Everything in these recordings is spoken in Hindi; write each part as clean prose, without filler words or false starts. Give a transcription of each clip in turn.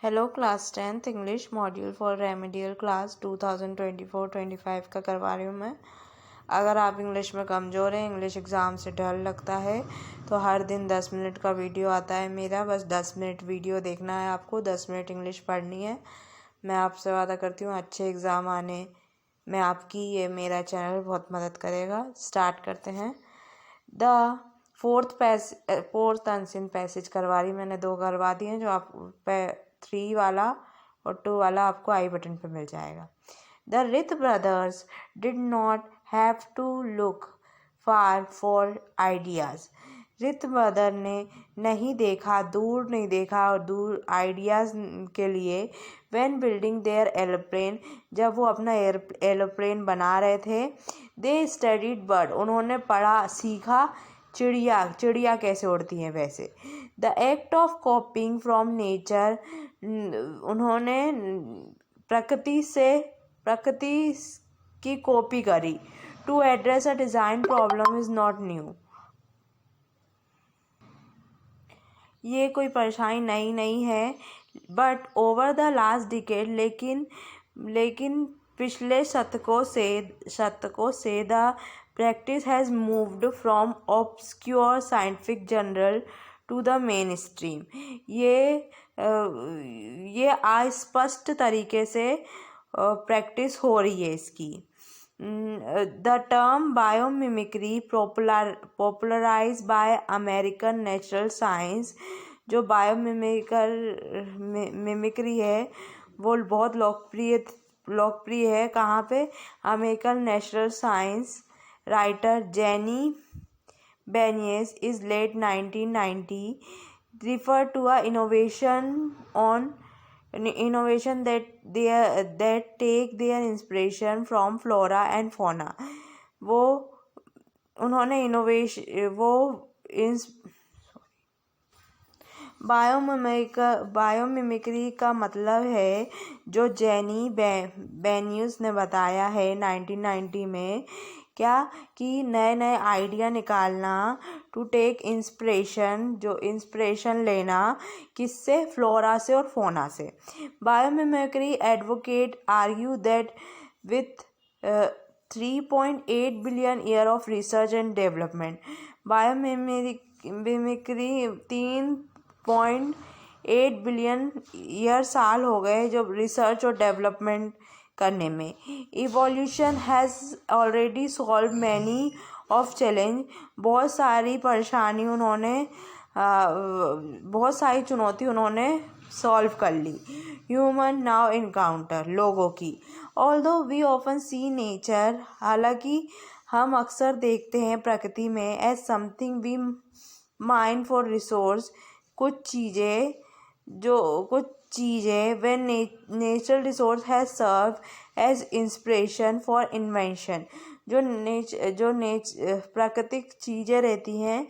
Hello class 10th English module for remedial class 2024-25 का करवा रही हूँ मैं। अगर आप इंग्लिश में कमज़ोर हैं, इंग्लिश एग्ज़ाम से डर लगता है, तो हर दिन 10 मिनट का वीडियो आता है मेरा। बस 10 मिनट वीडियो देखना है आपको, 10 मिनट इंग्लिश पढ़नी है। मैं आपसे वादा करती हूँ अच्छे एग्ज़ाम आने में आपकी ये मेरा चैनल बहुत मदद करेगा। स्टार्ट करते हैं। द फोर्थ अनसीन पैसेज करवा रही मैंने, 2 करवा दिए हैं, जो आप 3 वाला और 2 वाला आपको आई बटन पे मिल जाएगा। The Wright brothers did not have to look far for ideas. Wright brother ने दूर नहीं देखा और दूर आइडियाज़ के लिए। व्हेन बिल्डिंग देयर एरोप्लेन, जब वो अपना एरोप्लेन बना रहे थे। दे स्टडीड बर्ड, उन्होंने पढ़ा सीखा चिड़िया कैसे उड़ती हैं वैसे। The act of copying from nature, उन्होंने प्रकृति की कॉपी करी। To address a design problem is not new, ये कोई परेशानी नई नहीं है। But over the last decade, लेकिन पिछले शतकों से the practice has moved from obscure scientific journal to the mainstream. ये अस्पष्ट तरीके से प्रैक्टिस हो रही है इसकी। The term biomimicry popularized by American Natural Science, जो मिमिक्री है वो बहुत लोकप्रिय है। कहाँ पे? American natural science writer Janine Benyus is late 1990 refer to a innovation that take their inspiration from flora and fauna। उन्होंने बायोमिमिक्री का मतलब है, जो जेनी बेनियस ने बताया है 1990 में, क्या कि नए आइडिया निकालना। टू टेक इंस्पिरेशन, जो इंस्पिरेशन लेना, किससे? फ्लोरा से और फोना से। Biomimicry advocate argue that with 3.8 billion year of research and development, biomimicry 3.8 billion year साल हो गए जो रिसर्च और डेवलपमेंट करने में। Evolution has already solve many of challenge, बहुत सारी चुनौती उन्होंने सॉल्व कर ली। ह्यूमन नाउ इनकाउंटर, लोगों की। Although we often see nature, हालांकि हम अक्सर देखते हैं प्रकृति में, as something we mind for resource, कुछ चीज़ें when natural resource has serve as inspiration for invention, जो प्राकृतिक चीज़ें रहती हैं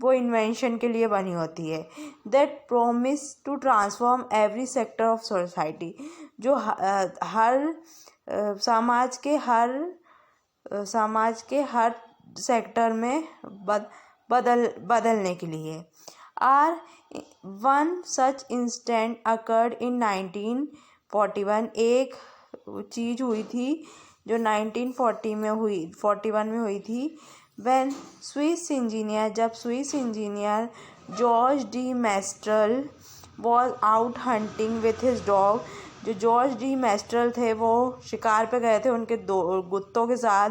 वो इन्वेंशन के लिए बनी होती है। That promise to transform every sector of society, जो हर समाज के हर सेक्टर में बदलने के लिए। Are one such instant occurred in 1941, एक चीज़ हुई थी जो 1941 में हुई थी। जब Swiss engineer George D menstrual was out hunting with his dog, जो जॉर्ज डी मेस्ट्रल थे वो शिकार पे गए थे उनके 2 कुत्तों के साथ।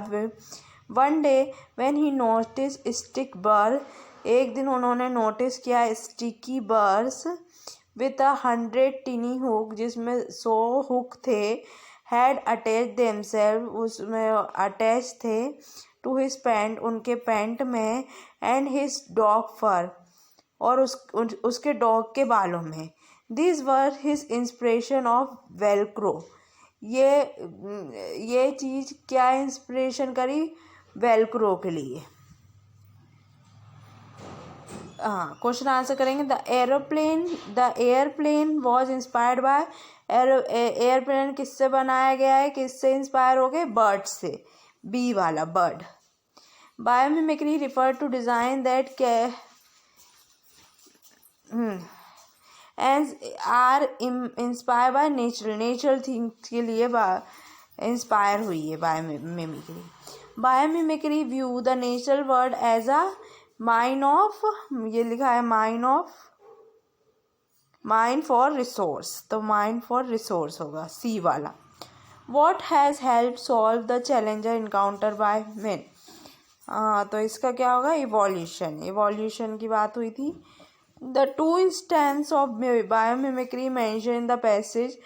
One day when he notice stick bird, एक दिन उन्होंने नोटिस किया स्टिकी बर्ड्स विथ 100 टिनी हुक, जिसमें 100 हुक थे। हैड अटैच देमसेल्व, उसमें अटैच थे। टू हिज पैंट, उनके पैंट में। एंड हिज डॉग फर, और उसके डॉग के बालों में। This were his inspiration of Velcro, ये चीज़ क्या इंस्पिरेशन करी? वेलक्रो के लिए। हाँ, क्वेश्चन आंसर करेंगे। The airplane was inspired by, airplane किससे बनाया गया है, किससे इंस्पायर हो गए? बर्ड से, बी वाला bird. Biomimicry refer to design that and are inspire by natural things के लिए इंस्पायर हुई है biomimicry. Biomimicry view the natural world as a mine of, ये लिखा है माइन फॉर रिसोर्स, तो माइन फॉर रिसोर्स होगा सी वाला। What has help solve the challenger encounter by man, तो इसका क्या होगा, इवोल्यूशन की बात हुई थी। The two instance of biomimicry mention in the passage,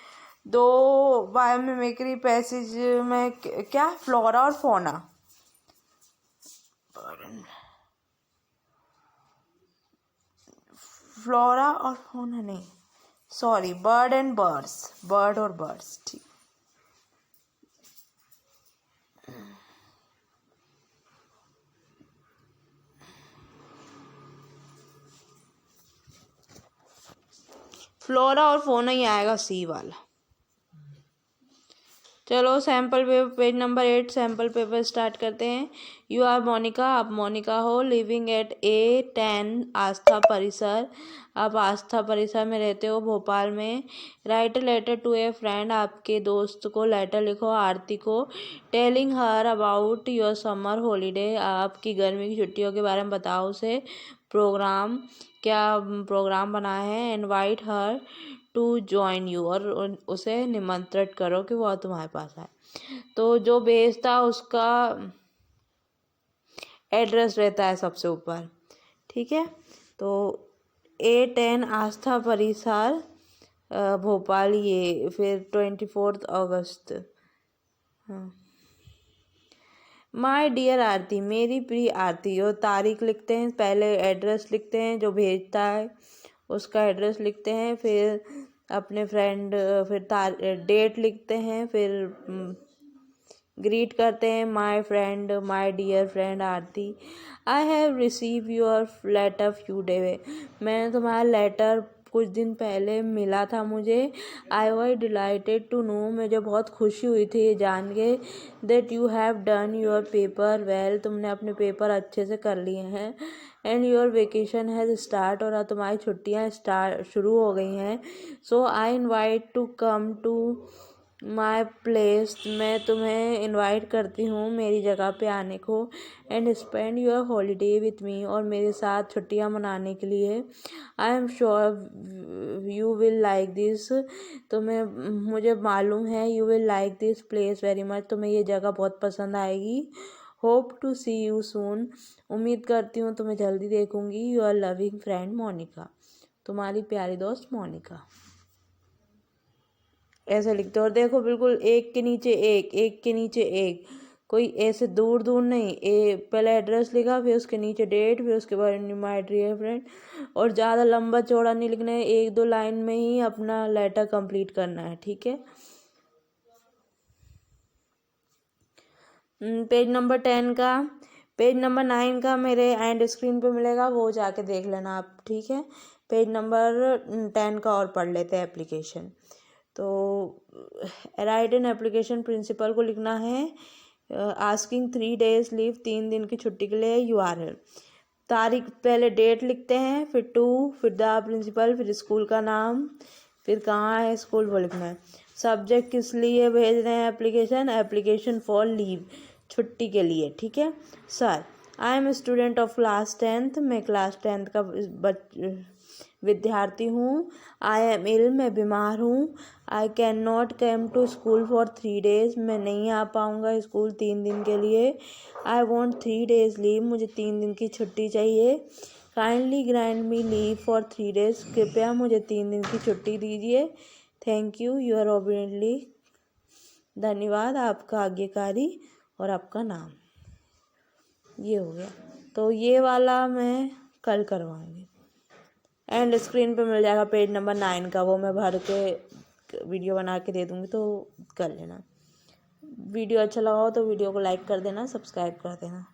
दो बायोमिमिक्री पैसेज में क्या, फ्लोरा और फोना, फ्लोरा और फोना नहीं, sorry, bird and birds, bird और बर्ड्स, ठीक। फ्लोरा और फोना ही आएगा सी वाला। चलो sample paper, page number 8, sample paper start करते हैं। यू आर मोनिका, आप मोनिका हो, लिविंग एट A10 आस्था परिसर, आप आस्था परिसर में रहते हो भोपाल में। Write a letter to a friend, आपके दोस्त को लेटर लिखो, आरती को। Telling her about your summer holiday, आपकी गर्मी की छुट्टियों के बारे में बताओ उसे। प्रोग्राम, क्या प्रोग्राम बनाया है। Invite her to join you, और उसे निमंत्रित करो कि वह तुम्हारे पास आए। तो जो भेजता उसका एड्रेस रहता है सबसे ऊपर, ठीक है। तो A10 आस्था परिसर भोपाल, ये फिर 24 अगस्त। हाँ, माय डियर आरती, मेरी प्रिय आरती, और तारीख लिखते हैं, पहले एड्रेस लिखते हैं, जो भेजता है उसका एड्रेस लिखते हैं, फिर अपने फ्रेंड, फिर डेट लिखते हैं, फिर ग्रीट करते हैं, my friend, my dear friend Aarti, I have receive your letter few day, मैंने तुम्हारा लेटर कुछ दिन पहले मिला था मुझे। I was delighted to know, मुझे बहुत खुशी हुई थी ये जान के, that you have done your paper well, तुमने अपने पेपर अच्छे से कर लिए हैं। And your vacation has start, और तुम्हारी छुट्टियाँ शुरू हो गई हैं। So I invite to come to my place, मैं तुम्हें इनवाइट करती हूँ मेरी जगह पे आने को। And spend your holiday with me, और मेरे साथ छुट्टियाँ मनाने के लिए। I am sure you will like this, तुम्हें, मुझे मालूम है, you will like this place very much, तुम्हें ये जगह बहुत पसंद आएगी। Hope to see you soon, उम्मीद करती हूँ तुम्हें जल्दी देखूंगी। योर लविंग फ्रेंड मोनिका, तुम्हारी प्यारी दोस्त मोनिका। ऐसे लिखते हो, और देखो बिल्कुल एक के नीचे एक, एक के नीचे एक, कोई ऐसे दूर दूर नहीं। पहले एड्रेस लिखा, फिर उसके नीचे डेट, फिर उसके बाद माय डियर फ्रेंड, और ज़्यादा लंबा चौड़ा नहीं लिखना है, 1-2 लाइन में ही अपना लेटर कंप्लीट करना है, ठीक है। पेज नंबर 10 का, पेज नंबर 9 का मेरे एंड स्क्रीन पे मिलेगा, वो जाके देख लेना आप, ठीक है। पेज नंबर 10 का और पढ़ लेते हैं, एप्लीकेशन। तो राइट एन एप्लीकेशन, प्रिंसिपल को लिखना है, आस्किंग 3 days लीव, 3 दिन की छुट्टी के लिए। URL, तारीख, पहले डेट लिखते हैं, फिर टू, फिर द प्रिंसिपल, फिर स्कूल का नाम, फिर कहाँ है स्कूल वो लिखना है। सब्जेक्ट, किस लिए भेज रहे हैं एप्लीकेशन, एप्लीकेशन फॉर लीव, छुट्टी के लिए, ठीक है। Sir, I am student of class 10th, मैं क्लास 10th का विद्यार्थी हूँ। आई एम इल, मैं बीमार हूँ। I can not come to school for 3 days, मैं नहीं आ पाऊँगा स्कूल 3 दिन के लिए। आई वॉन्ट 3 days लीव, मुझे 3 दिन की छुट्टी चाहिए। Kindly grant me leave for 3 days, कृपया मुझे 3 दिन की छुट्टी दीजिए। थैंक यू, यूर ओबिडेंटली, धन्यवाद, आपका आज्ञाकारी, और आपका नाम। ये हो गया। तो ये वाला मैं कल करवाऊँगी, एंड स्क्रीन पे मिल जाएगा पेज नंबर 9 का, वो मैं भर के वीडियो बना के दे दूँगी, तो कर लेना। वीडियो अच्छा लगा हो तो वीडियो को लाइक कर देना, सब्सक्राइब कर देना।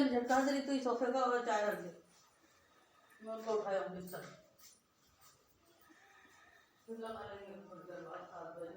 झटका दे तू सोफे का, और चाय रख दे, मैं उनको उठाया बिस्तर। फिर लगा लेंगे थोड़ी देर बाद।